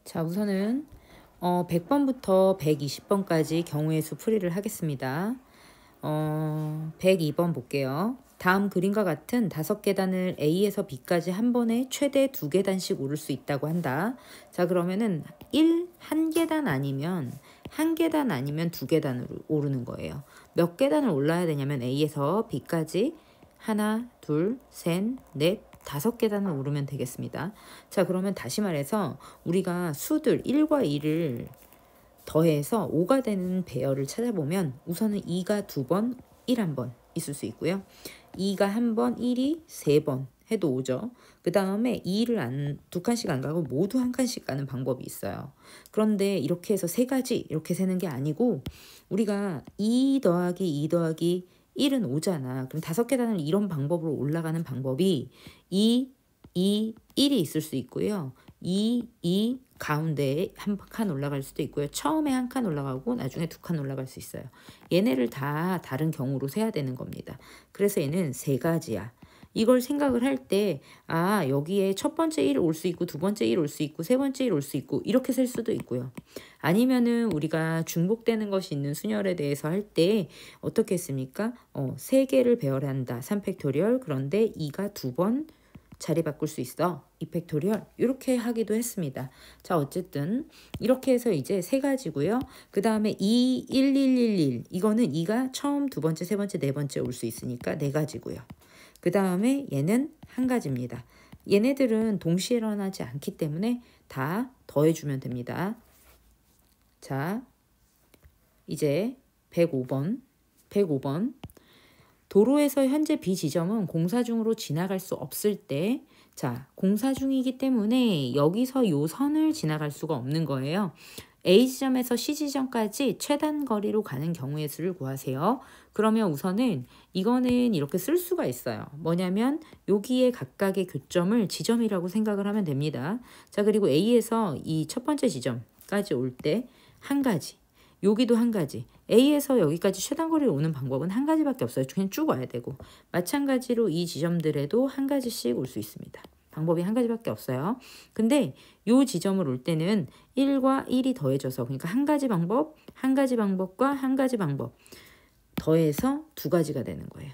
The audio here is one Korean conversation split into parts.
자, 우선은 100번부터 120번까지 경우의 수 풀이를 하겠습니다. 102번 볼게요. 다음 그림과 같은 5계단을 A에서 B까지 한 번에 최대 2계단씩 오를 수 있다고 한다. 자, 그러면은 1계단 아니면 1계단 아니면 2계단으로 오르는 거예요. 몇 계단을 올라야 되냐면 A에서 B까지 하나, 둘, 셋, 넷, 5계단을 오르면 되겠습니다. 자, 그러면 다시 말해서 우리가 수들 1과 2를 더해서 5가 되는 배열을 찾아보면 우선은 2가 2번, 1 한 번 있을 수 있고요. 2가 한 번, 1이 3번 해도 5죠. 그 다음에 2를 두 칸씩 안 가고 모두 한 칸씩 가는 방법이 있어요. 그런데 이렇게 해서 3가지 이렇게 세는 게 아니고 우리가 2 더하기 2 더하기 1은 5잖아. 그럼 5계단을 이런 방법으로 올라가는 방법이 2, 2, 1이 있을 수 있고요. 2, 2 가운데에 한 칸 올라갈 수도 있고요. 처음에 한 칸 올라가고 나중에 2칸 올라갈 수 있어요. 얘네를 다 다른 경우로 세야 되는 겁니다. 그래서 얘는 3가지야. 이걸 생각을 할 때 여기에 첫 번째 1 올 수 있고 두 번째 1 올 수 있고 세 번째 1 올 수 있고 이렇게 셀 수도 있고요. 아니면은 우리가 중복되는 것이 있는 순열에 대해서 할 때 어떻게 했습니까? 3개를 배열한다. 3팩토리얼. 그런데 2가 2번 자리 바꿀 수 있어. 2팩토리얼. 이렇게 하기도 했습니다. 자, 어쨌든 이렇게 해서 이제 3가지고요. 그 다음에 2, 1, 1, 1, 1. 이거는 2가 처음, 두 번째, 세 번째, 네 번째 올 수 있으니까 4가지고요. 그 다음에 얘는 1가지입니다. 얘네들은 동시에 일어나지 않기 때문에 다 더해주면 됩니다. 자, 이제 105번. 도로에서 현재 B 지점은 공사 중으로 지나갈 수 없을 때, 자, 공사 중이기 때문에 여기서 요 선을 지나갈 수가 없는 거예요. A 지점에서 C 지점까지 최단 거리로 가는 경우의 수를 구하세요. 그러면 우선은 이거는 이렇게 쓸 수가 있어요. 뭐냐면 여기에 각각의 교점을 지점이라고 생각을 하면 됩니다. 자, 그리고 A에서 이 첫 번째 지점까지 올 때 1가지. 여기도 1가지. A에서 여기까지 최단거리로 오는 방법은 1가지밖에 없어요. 그냥 쭉 와야 되고. 마찬가지로 이 지점들에도 1가지씩 올 수 있습니다. 방법이 1가지밖에 없어요. 근데 이 지점을 올 때는 1과 1이 더해져서 그러니까 1가지 방법, 1가지 방법과 1가지 방법 더해서 2가지가 되는 거예요.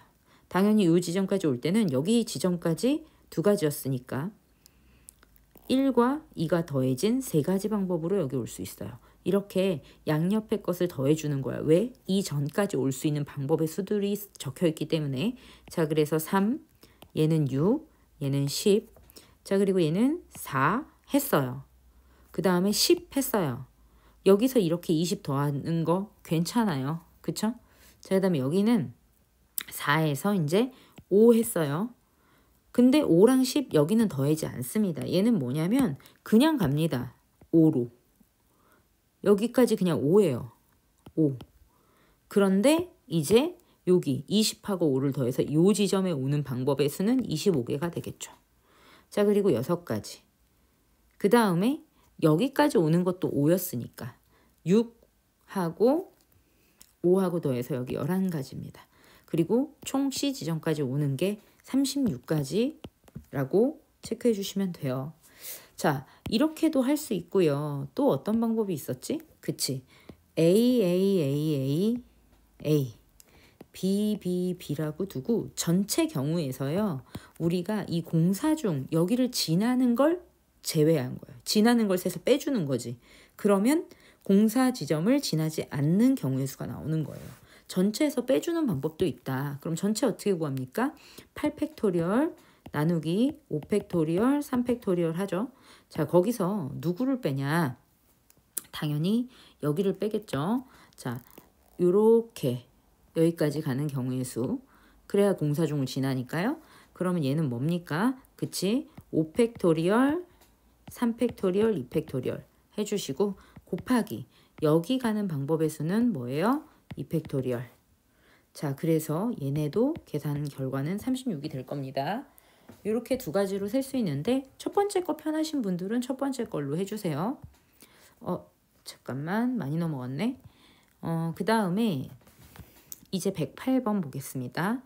당연히 이 지점까지 올 때는 여기 지점까지 2가지였으니까 1과 2가 더해진 3가지 방법으로 여기 올 수 있어요. 이렇게 양옆의 것을 더해주는 거야. 왜? 이 전까지 올 수 있는 방법의 수들이 적혀있기 때문에. 자, 그래서 3, 얘는 6, 얘는 10. 자, 그리고 얘는 4 했어요. 그 다음에 10 했어요. 여기서 이렇게 20 더하는 거 괜찮아요. 그쵸? 자, 그 다음에 여기는 4에서 이제 5 했어요. 근데 5랑 10 여기는 더하지 않습니다. 얘는 뭐냐면 그냥 갑니다. 5로. 여기까지 그냥 5예요. 5. 그런데 이제 여기 20하고 5를 더해서 이 지점에 오는 방법의 수는 25개가 되겠죠. 자, 그리고 6가지. 그 다음에 여기까지 오는 것도 5였으니까 6하고 5하고 더해서 여기 11가지입니다. 그리고 총 C 지점까지 오는 게 36가지라고 체크해 주시면 돼요. 자, 이렇게도 할 수 있고요. 또 어떤 방법이 있었지? 그치. A, B, B, B라고 두고 전체 경우에서요. 우리가 이 공사 중 여기를 지나는 걸 제외한 거예요. 지나는 걸 세서 빼주는 거지. 그러면 공사 지점을 지나지 않는 경우의 수가 나오는 거예요. 전체에서 빼주는 방법도 있다. 그럼 전체 어떻게 구합니까? 8팩토리얼 나누기 5팩토리얼 3팩토리얼 하죠. 자, 거기서 누구를 빼냐? 당연히 여기를 빼겠죠. 자, 요렇게 여기까지 가는 경우의 수. 그래야 공사 중을 지나니까요. 그러면 얘는 뭡니까? 그치? 5팩토리얼 3팩토리얼 2팩토리얼 해주시고 곱하기 여기 가는 방법의 수는 뭐예요? 2팩토리얼. 자, 그래서 얘네도 계산 결과는 36이 될 겁니다. 이렇게 2가지로 셀 수 있는데 첫 번째 거 편하신 분들은 첫 번째 걸로 해주세요. 잠깐만 많이 넘어갔네. 그 다음에 이제 108번 보겠습니다.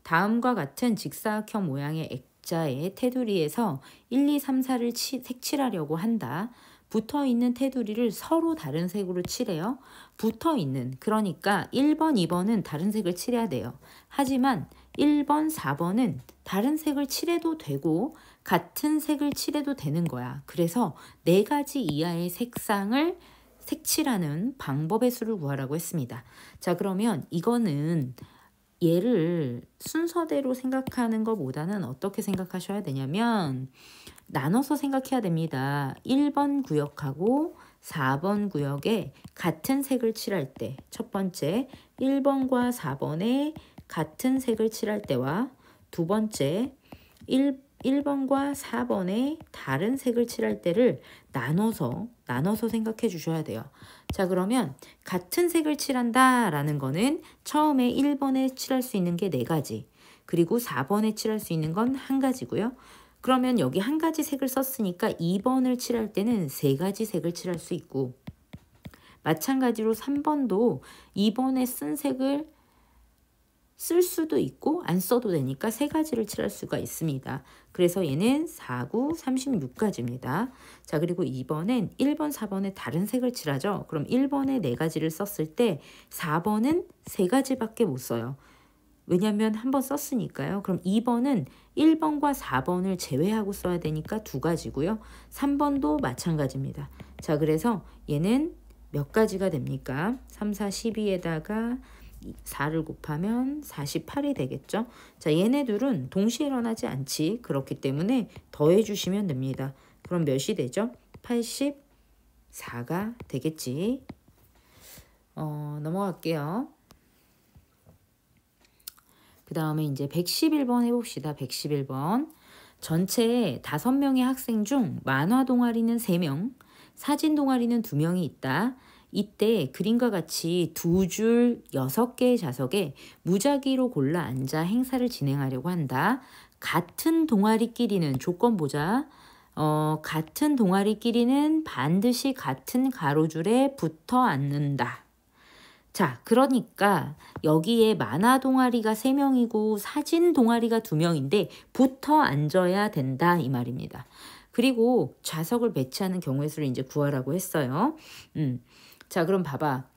다음과 같은 직사각형 모양의 액자의 테두리에서 1, 2, 3, 4를 색칠하려고 한다. 붙어있는 테두리를 서로 다른 색으로 칠해요. 붙어있는, 그러니까 1번, 2번은 다른 색을 칠해야 돼요. 하지만 1번, 4번은 다른 색을 칠해도 되고 같은 색을 칠해도 되는 거야. 그래서 4가지 이하의 색상을 색칠하는 방법의 수를 구하라고 했습니다. 자, 그러면 이거는 얘를 순서대로 생각하는 것보다는 어떻게 생각하셔야 되냐면 나눠서 생각해야 됩니다. 1번 구역하고 4번 구역에 같은 색을 칠할 때, 첫 번째 1번과 4번에 같은 색을 칠할 때와 두 번째 1번과 4번에 다른 색을 칠할 때를 나눠서 생각해 주셔야 돼요. 자, 그러면 같은 색을 칠한다 라는 거는 처음에 1번에 칠할 수 있는 게 4가지, 그리고 4번에 칠할 수 있는 건 1가지고요. 그러면 여기 1가지 색을 썼으니까 2번을 칠할 때는 3가지 색을 칠할 수 있고, 마찬가지로 3번도 2번에 쓴 색을 쓸 수도 있고 안 써도 되니까 3가지를 칠할 수가 있습니다. 그래서 얘는 4, 9, 36가지입니다. 자, 그리고 2번은 1번, 4번에 다른 색을 칠하죠. 그럼 1번에 4가지를 썼을 때 4번은 3가지밖에 못 써요. 왜냐면 한번 썼으니까요. 그럼 2번은 1번과 4번을 제외하고 써야 되니까 2가지고요. 3번도 마찬가지입니다. 자, 그래서 얘는 몇 가지가 됩니까? 3, 4, 12에다가 4를 곱하면 48이 되겠죠. 자, 얘네들은 동시에 일어나지 않지. 그렇기 때문에 더해 주시면 됩니다. 그럼 몇이 되죠? 84가 되겠지. 넘어갈게요. 그 다음에 이제 111번 해봅시다. 111번. 전체 5명의 학생 중 만화 동아리는 3명, 사진 동아리는 2명이 있다. 이때 그림과 같이 2줄 6개의 좌석에 무작위로 골라 앉아 행사를 진행하려고 한다. 같은 동아리끼리는, 조건 보자. 같은 동아리끼리는 반드시 같은 가로줄에 붙어 앉는다. 자, 그러니까 여기에 만화 동아리가 3명이고 사진 동아리가 2명인데 붙어 앉아야 된다 이 말입니다. 그리고 좌석을 배치하는 경우의 수를 이제 구하라고 했어요. 자, 그럼 봐봐.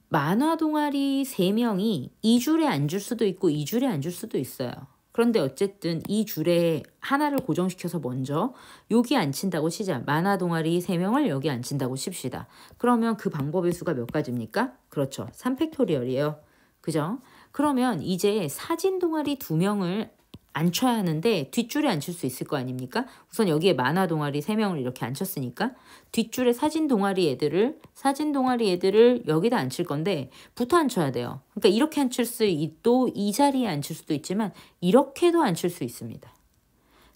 만화 동아리 3명이 이 줄에 앉을 수도 있고 이 줄에 앉을 수도 있어요. 그런데 어쨌든 이 줄에 하나를 고정시켜서 먼저 여기 앉힌다고 치자. 만화 동아리 3명을 여기 앉힌다고 칩시다. 그러면 그 방법의 수가 몇 가지입니까? 그렇죠. 3팩토리얼이에요. 그죠? 그러면 이제 사진 동아리 2명을 앉혀야 하는데 뒷줄에 앉힐 수 있을 거 아닙니까? 우선 여기에 만화 동아리 3명을 이렇게 앉혔으니까 뒷줄에 사진 동아리 애들을 여기다 앉힐 건데 붙어 앉혀야 돼요. 그러니까 이렇게 앉힐 수 있고 이 자리에 앉힐 수도 있지만 이렇게도 앉힐 수 있습니다.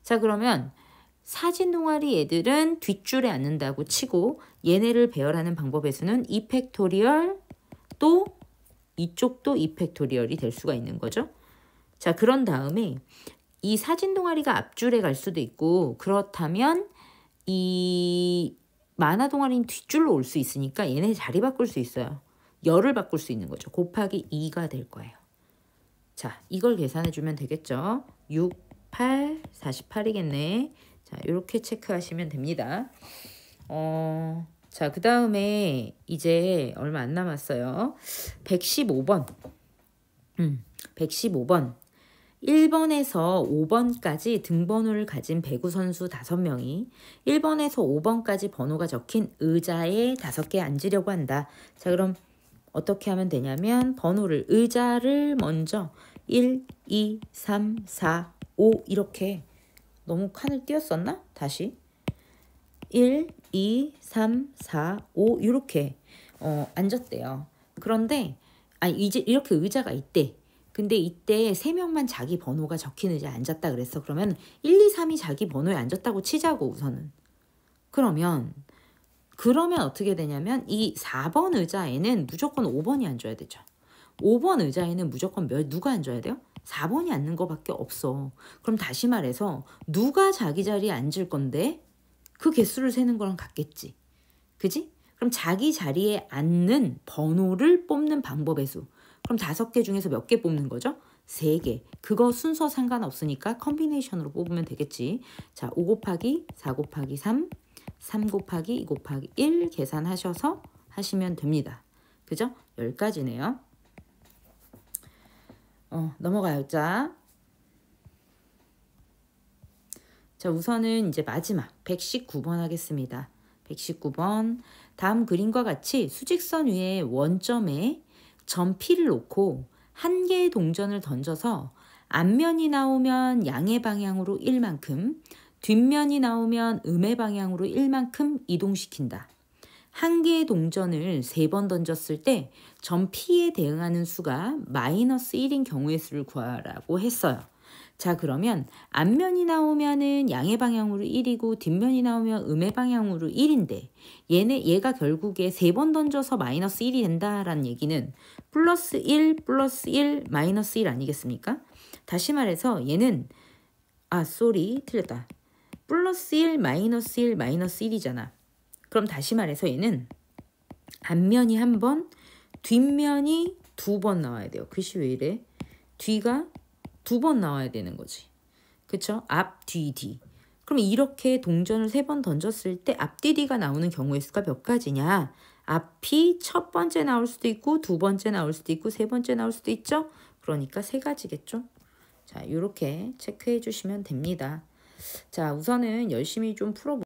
자, 그러면 사진 동아리 애들은 뒷줄에 앉는다고 치고 얘네를 배열하는 방법의 수는 2팩토리얼, 또 이쪽도 2팩토리얼이 될 수가 있는 거죠. 자, 그런 다음에 이 사진 동아리가 앞줄에 갈 수도 있고, 그렇다면 이 만화 동아리는 뒷줄로 올 수 있으니까 얘네 자리 바꿀 수 있어요. 열을 바꿀 수 있는 거죠. 곱하기 2가 될 거예요. 자, 이걸 계산해 주면 되겠죠. 6, 8, 48이겠네. 자, 이렇게 체크하시면 됩니다. 자, 그 다음에 이제 얼마 안 남았어요. 115번. 115번. 1번에서 5번까지 등번호를 가진 배구 선수 5명이 1번에서 5번까지 번호가 적힌 의자에 5개 앉으려고 한다. 자, 그럼 어떻게 하면 되냐면 의자를 먼저 1, 2, 3, 4, 5 이렇게, 너무 칸을 띄었었나? 다시 1, 2, 3, 4, 5 이렇게 앉았대요. 그런데 이제 이렇게 의자가 있대. 근데 이때 3명만 자기 번호가 적힌 의자에 앉았다 그랬어. 그러면 1, 2, 3이 자기 번호에 앉았다고 치자고 우선은. 그러면 어떻게 되냐면 이 4번 의자에는 무조건 5번이 앉아야 되죠. 5번 의자에는 무조건 누가 앉아야 돼요? 4번이 앉는 거밖에 없어. 그럼 다시 말해서 누가 자기 자리에 앉을 건데 그 개수를 세는 거랑 같겠지. 그지? 그럼 자기 자리에 앉는 번호를 뽑는 방법의 수. 그럼 5개 중에서 몇 개 뽑는 거죠? 3개. 그거 순서 상관없으니까 컨비네이션으로 뽑으면 되겠지. 자, 5 곱하기 4 곱하기 3, 3 곱하기 2 곱하기 1 계산하셔서 하시면 됩니다. 그죠? 10가지네요. 넘어가요. 자, 우선은 이제 마지막 119번 하겠습니다. 119번. 다음 그림과 같이 수직선 위에 원점에 점 P를 놓고 한 개의 동전을 던져서 앞면이 나오면 양의 방향으로 1만큼, 뒷면이 나오면 음의 방향으로 1만큼 이동시킨다. 한 개의 동전을 3번 던졌을 때 점 P에 대응하는 수가 -1인 경우의 수를 구하라고 했어요. 자, 그러면 앞면이 나오면은 양의 방향으로 1이고 뒷면이 나오면 음의 방향으로 1인데 얘가 결국에 3번 던져서 -1이 된다라는 얘기는 +1, +1, -1 아니겠습니까? 다시 말해서 얘는 틀렸다. +1, -1, -1이잖아. 그럼 다시 말해서 얘는 앞면이 1번, 뒷면이 2번 나와야 돼요. 글씨 왜 이래? 뒤가 2번 나와야 되는 거지. 그쵸? 앞, 뒤, 뒤. 그럼 이렇게 동전을 3번 던졌을 때 앞뒤 뒤가 나오는 경우의 수가 몇 가지냐? 앞이 첫 번째 나올 수도 있고 2번째 나올 수도 있고 3번째 나올 수도 있죠? 그러니까 3가지겠죠? 자, 이렇게 체크해 주시면 됩니다. 자, 우선은 열심히 좀 풀어볼게요.